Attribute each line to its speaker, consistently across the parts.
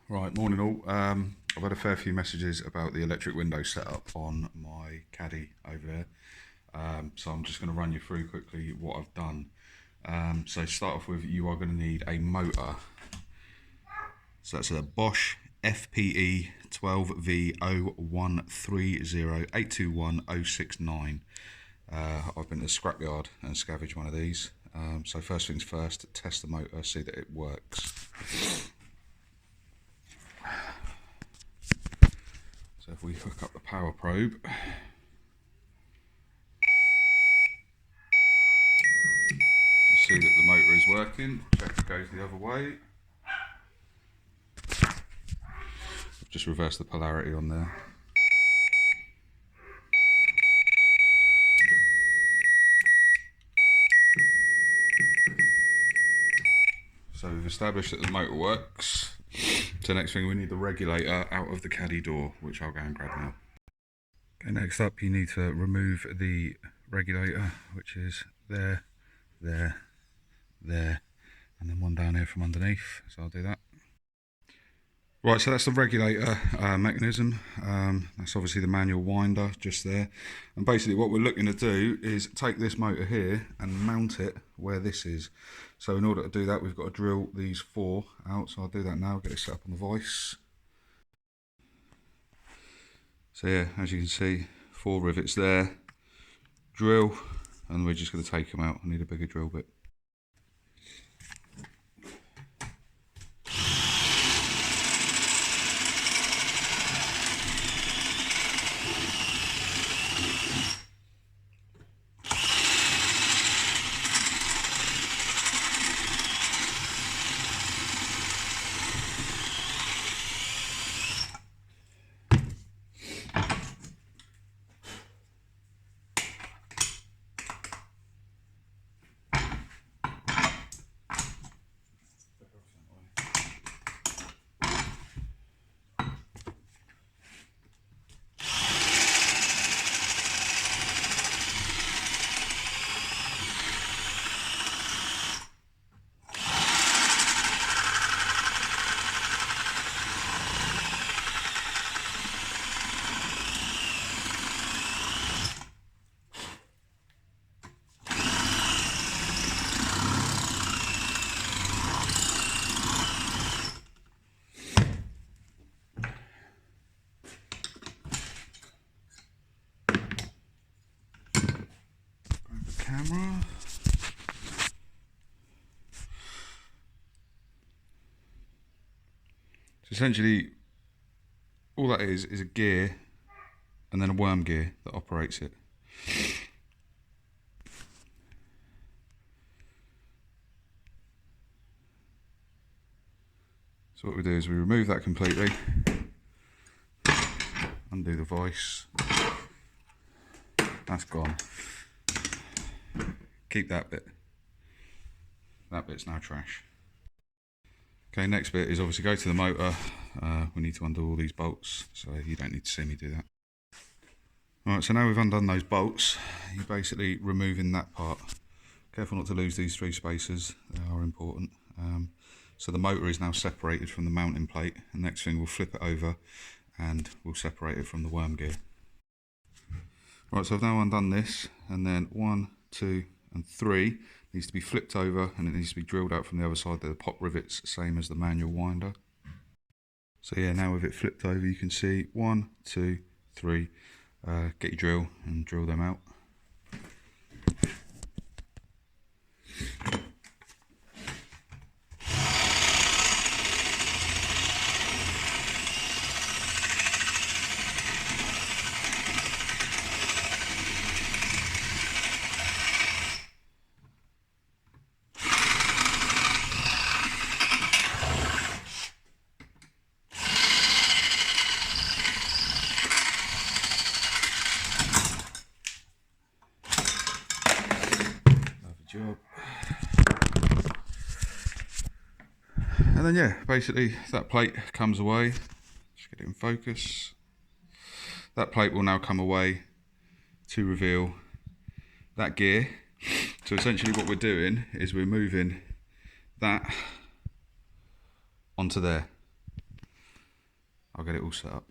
Speaker 1: Right, morning all. I've had a fair few messages about the electric window setup on my Caddy over there. So I'm just going to run you through quickly what I've done. So to start off with, you are going to need a motor. So that's a Bosch FPE 12V0130821 I've been to the scrapyard and scavenged one of these. So first things first, test the motor, see that it works. So if we hook up the power probe, you can see that the motor is working. Check it goes the other way. I've just reversed the polarity on there. So we've established that the motor works. So next thing, we need the regulator out of the Caddy door, which I'll go and grab now. Okay, next up you need to remove the regulator, which is there, and then one down here from underneath, so I'll do that. Right, so that's the regulator mechanism. That's obviously the manual winder just there. And basically what we're looking to do is take this motor here and mount it where this is. So in order to do that, we've got to drill these 4 out. So I'll do that now, get it set up on the vise. So yeah, as you can see, 4 rivets there. Drill, and we're just going to take them out. I need a bigger drill bit. Camera. So essentially all that is a gear and then a worm gear that operates it. So what we do is we remove that completely, undo the vise, that's gone. Keep that bit. That bit's now trash. Okay, next bit is obviously go to the motor. We need to undo all these bolts, so you don't need to see me do that. Alright, so now we've undone those bolts, you're basically removing that part. Careful not to lose these 3 spacers, they are important. So the motor is now separated from the mounting plate, and next thing we'll flip it over and we'll separate it from the worm gear. Right, so I've now undone this, and then 1, 2 and 3 needs to be flipped over, and it needs to be drilled out from the other side. They're the pop rivets, same as the manual winder. So yeah, now with it flipped over, you can see 1, 2, 3. Get your drill and drill them out. Job. And then yeah, basically that plate comes away. Just get it in focus. That plate will now come away to reveal that gear. So essentially what we're doing is we're moving that onto there. I'll get it all set up.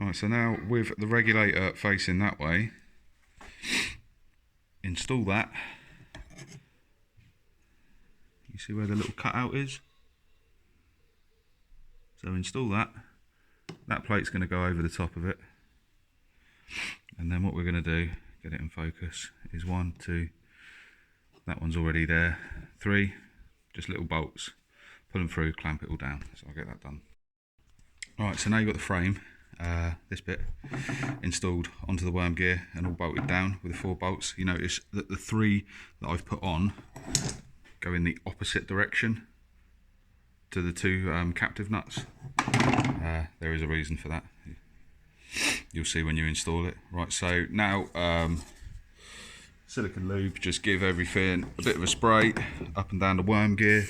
Speaker 1: Alright, so now with the regulator facing that way, install that. You see where the little cutout is? So install that. That plate's going to go over the top of it. And then what we're going to do, get it in focus, is 1, 2, that one's already there, 3, just little bolts. Pull them through, clamp it all down. So I'll get that done. Alright, so now you've got the frame, this bit, installed onto the worm gear and all bolted down with the 4 bolts. You notice that the 3 that I've put on go in the opposite direction to the 2 captive nuts. There is a reason for that. You'll see when you install it. Right, so now silicone lube, just give everything a bit of a spray up and down the worm gear.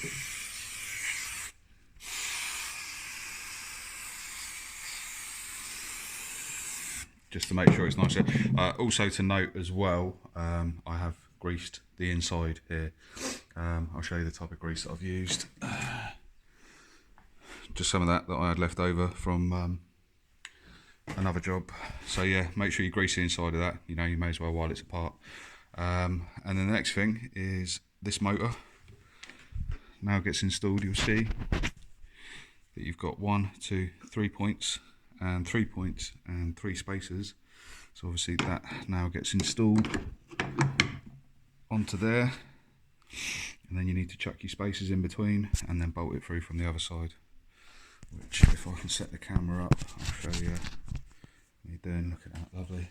Speaker 1: Just to make sure it's nice. Also to note as well, I have greased the inside here. I'll show you the type of grease that I've used. Just some of that I had left over from another job. So yeah, make sure you grease the inside of that. You know, you may as well while it's apart. And then the next thing is this motor. Now it gets installed, you'll see that you've got 1, 2, 3 points and 3 points and 3 spacers. So obviously that now gets installed onto there, and then you need to chuck your spacers in between and then bolt it through from the other side, which if I can set the camera up, I'll show you what you're doing. Look at that, lovely.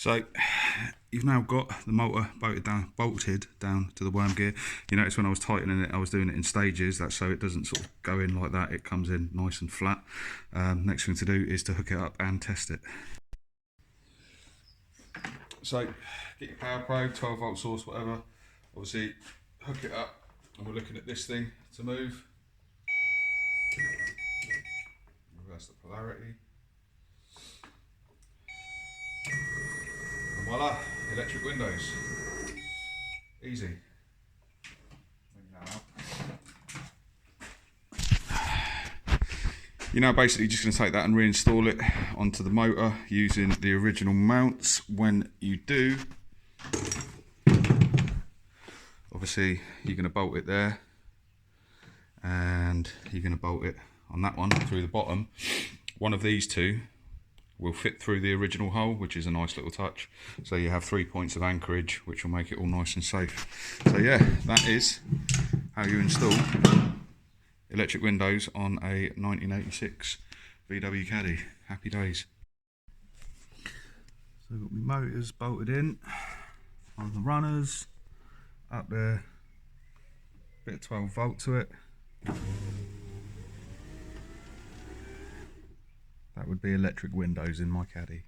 Speaker 1: So you've now got the motor bolted down to the worm gear. You notice when I was tightening it, I was doing it in stages. That's so it doesn't sort of go in like that. It comes in nice and flat. Next thing to do is to hook it up and test it. So get your power probe, 12 volt source, whatever. Obviously hook it up, and we're looking at this thing to move. Reverse the polarity. And voila, electric windows. Easy. You're now basically just going to take that and reinstall it onto the motor using the original mounts. When you do, obviously you're going to bolt it there, and you're going to bolt it on that one through the bottom. One of these two will fit through the original hole, which is a nice little touch. So you have 3 points of anchorage, which will make it all nice and safe. So yeah, that is how you install electric windows on a 1986 VW Caddy. Happy days. So So I've got my motors bolted in on the runners, up there, bit of 12 volt to it. That would be electric windows in my Caddy.